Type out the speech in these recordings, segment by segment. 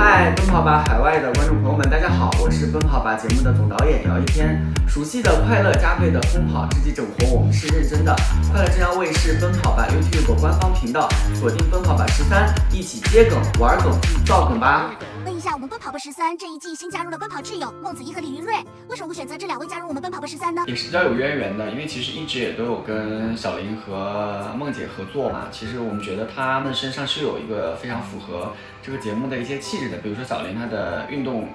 嗨，奔跑吧海外的观众朋友们，大家好，我是奔跑吧节目的总导演姚一天。熟悉的快乐加倍的疯跑，这季整活我们是认真的。快乐正阳卫视奔跑吧 YouTube 官方频道，锁定奔跑吧13，一起接梗、玩梗、造梗吧。问一下，我们奔跑吧13这一季新加入了奔跑挚友孟子怡和李云睿，为什么会选择这2位加入我们奔跑吧13呢？也是比较有渊源的，因为其实一直也都有跟小林和梦姐合作嘛。其实我们觉得他们身上是有一个非常符合这个节目的一些气质的，比如说小林她的运动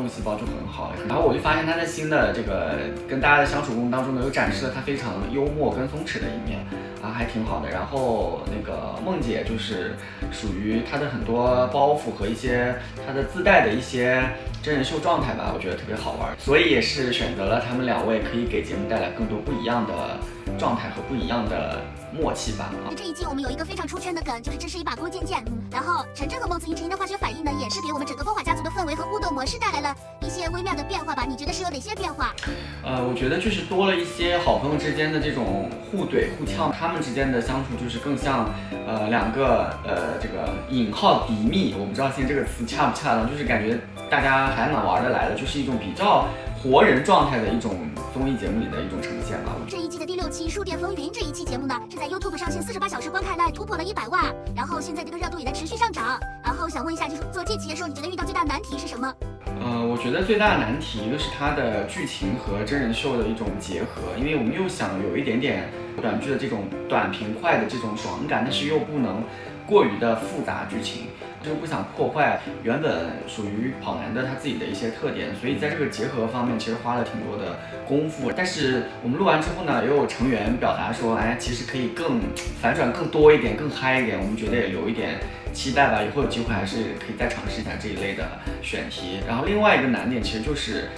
细胞就很好，然后我就发现她在新的这个跟大家的相处过程当中呢，又展示了她非常幽默跟松弛的一面啊，还挺好的。然后那个梦姐就是属于她的很多包袱和一些她的自带的一些真人秀状态吧，我觉得特别好玩，所以也是选择了他们2位，可以给节目带来更多不一样的状态和不一样的默契吧。这一季我们有一个非常出圈的梗，就是这是一把弓箭剑。然后陈震和孟子怡陈的化学反应呢，也是给我们整个风华家族的氛围和互动模式带来了一些微妙的变化吧？你觉得是有哪些变化？我觉得就是多了一些好朋友之间的这种互怼互呛，他们之间的相处就是更像2个这个引号敌蜜，我不知道现在这个词恰不恰当，就是感觉大家还蛮玩得来的，就是一种比较活人状态的一种综艺节目里的一种呈现吧。这一季的第6期《书店风云》这一期节目呢，是在 YouTube 上线48小时观看率突破了100万，然后现在这个热度也在持续上涨。然后想问一下，就是做这期的时候，你觉得遇到最大的难题是什么？我觉得最大的难题就是它的剧情和真人秀的一种结合，因为我们又想有一点点短剧的这种短平快的这种爽感，但是又不能过于的复杂剧情，就不想破坏原本属于跑男的他自己的一些特点，所以在这个结合方面其实花了挺多的功夫。但是我们录完之后呢，也有成员表达说，哎，其实可以更反转更多一点，更嗨一点，我们觉得也留一点期待吧，以后有机会还是可以再尝试一下这一类的选题。然后另外一个难点其实就是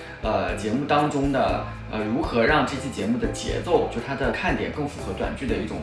节目当中的如何让这期节目的节奏，就它的看点更符合短剧的一种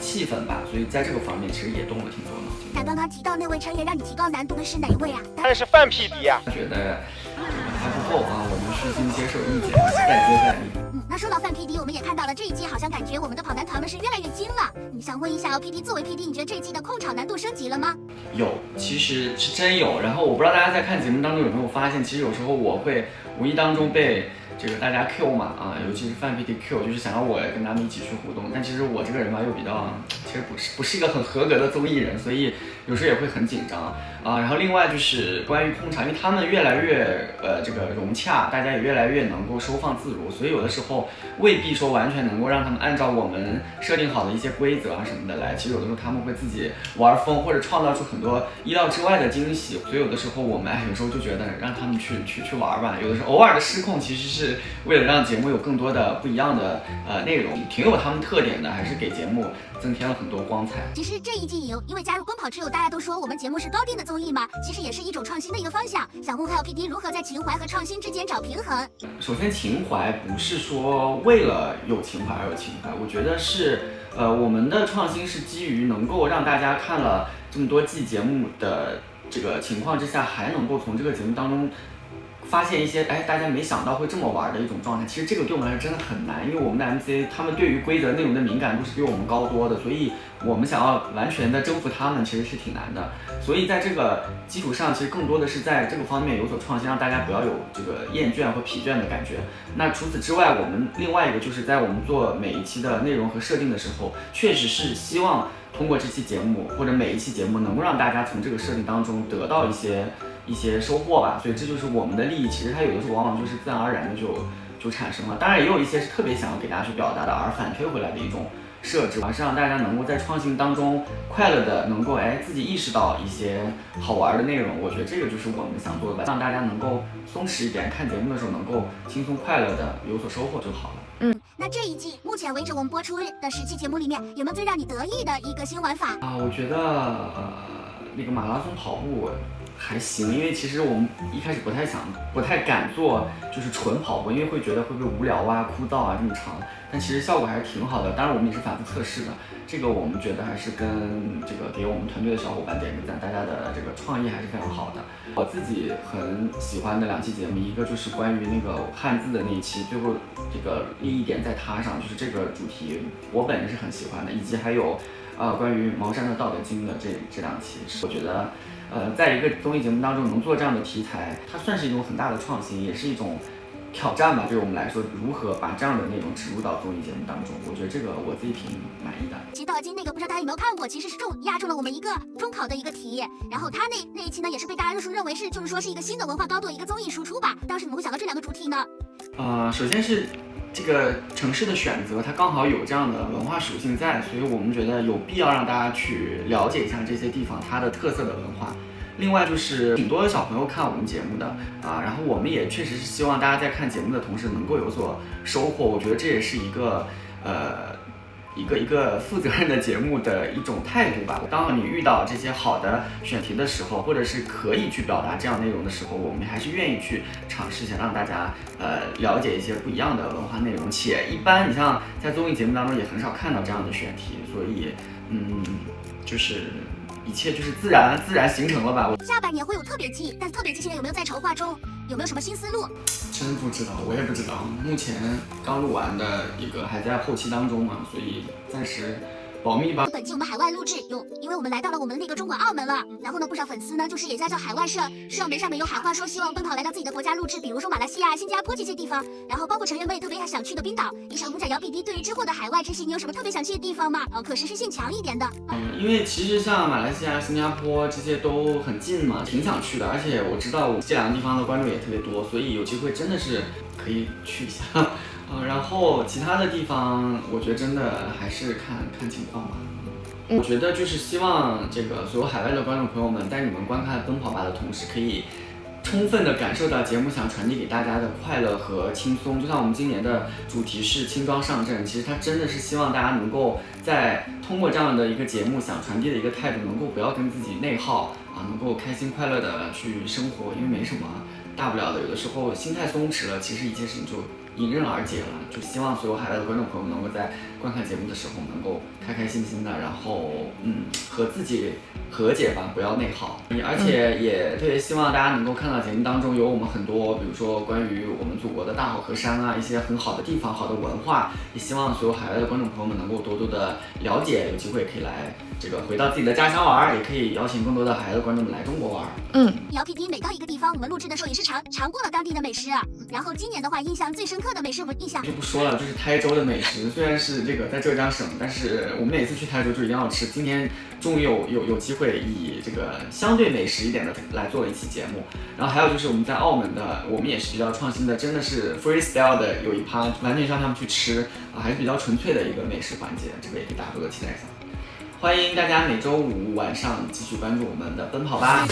气氛吧，所以在这个方面其实也动了挺多脑筋。那刚刚提到那位成员让你提高难度的是哪一位啊？当然是范 PD 啊。觉得还不够啊，我们虚心接受意见，再接再厉。那说到范 PD，我们也看到了这一季好像感觉我们的跑男团们是越来越精了。你想问一下，PD 作为 PD，你觉得这一季的控场难度升级了吗？有，其实是真有。然后我不知道大家在看节目当中有没有发现，其实有时候我会无意当中被这个大家 Q 嘛啊，尤其是范 PD Q， 就是想让我跟他们一起去互动。但其实我这个人吧又比较，其实不是一个很合格的综艺人，所以有时候也会很紧张啊。然后另外就是关于控场，因为他们越来越这个融洽，大家也越来越能够收放自如，所以有的时候未必说完全能够让他们按照我们设定好的一些规则啊什么的来。其实有的时候他们会自己玩疯，或者创造出很多意料之外的惊喜。所以有的时候我们有时候就觉得让他们去玩吧。有的时候偶尔的失控，其实是为了让节目有更多的不一样的内容，挺有他们特点的，还是给节目增添了很多光彩。其实这一季因为加入奔跑挚友，大家都说我们节目是高定的综艺嘛，其实也是一种创新的一个方向。想问还有 PD 如何在情怀和创新之间找平衡？首先情怀不是说为了有情怀而有情怀，我觉得是我们的创新是基于能够让大家看了这么多季节目的这个情况之下，还能够从这个节目当中发现一些大家没想到会这么玩的一种状态。其实这个对我们来说真的很难，因为我们的 MC 他们对于规则内容的敏感度是比我们高多的，所以我们想要完全的征服他们其实是挺难的。所以在这个基础上，其实更多的是在这个方面有所创新，让大家不要有这个厌倦或疲倦的感觉。那除此之外，我们另外一个就是在我们做每一期的内容和设定的时候，确实是希望通过这期节目或者每一期节目能够让大家从这个设定当中得到一些收获吧，所以这就是我们的利益。其实它有的时候往往就是自然而然的就产生了，当然也有一些是特别想要给大家去表达的，而反推回来的一种设置，而是让大家能够在创新当中快乐的能够自己意识到一些好玩的内容。我觉得这个就是我们想做的吧，让大家能够松弛一点，看节目的时候能够轻松快乐的有所收获就好了。那这一季目前为止我们播出的10期节目里面，有没有最让你得意的一个新玩法啊？我觉得那个马拉松跑步还行，因为其实我们一开始不太敢做就是纯跑步，因为会觉得会不会无聊啊、枯燥啊这么长，但其实效果还是挺好的。当然我们也是反复测试的，这个我们觉得还是跟这个给我们团队的小伙伴点个赞，大家的这个创意还是非常好的。我自己很喜欢的2期节目，一个就是关于那个汉字的那一期，最后这个立一点在他上，就是这个主题我本人是很喜欢的，以及还有关于茅山的《道德经》的这2期，我觉得在一个综艺节目当中能做这样的题材，它算是一种很大的创新，也是一种挑战吧，对我们来说，如何把这样的内容植入到综艺节目当中，我觉得这个我自己挺满意的。其实《道德经》那个不知道大家有没有看过，其实是压中了我们一个中考的一个题，然后他那一期呢也是被大家认为是就是说是一个新的文化高度一个综艺输出吧。当时怎么会想到这2个主题呢？首先是这个城市的选择，它刚好有这样的文化属性在，所以我们觉得有必要让大家去了解一下这些地方它的特色的文化。另外就是挺多小朋友看我们节目的然后我们也确实是希望大家在看节目的同时能够有所收获。我觉得这也是一个负责任的节目的一种态度吧。当你遇到这些好的选题的时候，或者是可以去表达这样内容的时候，我们还是愿意去尝试，想让大家了解一些不一样的文化内容。且一般你像在综艺节目当中也很少看到这样的选题，所以就是一切就是自然形成了吧。下半年会有特别季，但特别季现在有没有在筹划中？有没有什么新思路？真不知道，我也不知道。目前刚录完的一个还在后期当中嘛，所以暂时保密吧。本期我们海外录制因为我们来到了我们那个中国澳门了，然后呢，不少粉丝呢就是也在叫海外社媒上面有喊话说希望奔跑来到自己的国家录制，比如说马来西亚、新加坡这些地方，然后包括成员们也特别想去的冰岛。以上母仔姚 PD 对于之后的海外之行，你有什么特别想去的地方吗？可实施性强一点的。因为其实像马来西亚、新加坡这些都很近嘛，挺想去的，而且我知道这2个地方的观众也特别多，所以有机会真的是可以去一下。然后其他的地方，我觉得真的还是看情况吧。我觉得就是希望这个所有海外的观众朋友们，在你们观看《奔跑吧》的同时，可以充分的感受到节目想传递给大家的快乐和轻松。就像我们今年的主题是轻装上阵，其实它真的是希望大家能够在通过这样的一个节目想传递的一个态度，能够不要跟自己内耗能够开心快乐的去生活，因为没什么大不了的。有的时候心态松弛了，其实一切事情就迎刃而解了。就希望所有海外的观众朋友们能够在观看节目的时候能够开开心心的，然后和自己和解吧，不要内耗。而且也特别希望大家能够看到节目当中有我们很多，比如说关于我们祖国的大好河山一些很好的地方、好的文化。也希望所有海外的观众朋友们能够多多的了解，有机会可以来这个回到自己的家乡玩，也可以邀请更多的海外的观众们来中国玩。姚 PD 每到一个地方，我们录制的时候也是尝过了当地的美食。然后今年的话，印象最深刻的美食，我们印象就不说了，就是台州的美食，虽然是这个在浙江省，但是我们每次去台州就一定要吃。今天终于有机会以这个相对美食一点的来做一期节目。然后还有就是我们在澳门的，我们也是比较创新的，真的是 freestyle 的有一趴，完全让他们去吃还是比较纯粹的一个美食环节，这个也给大家多多期待一下。欢迎大家每周5晚上继续关注我们的奔跑吧。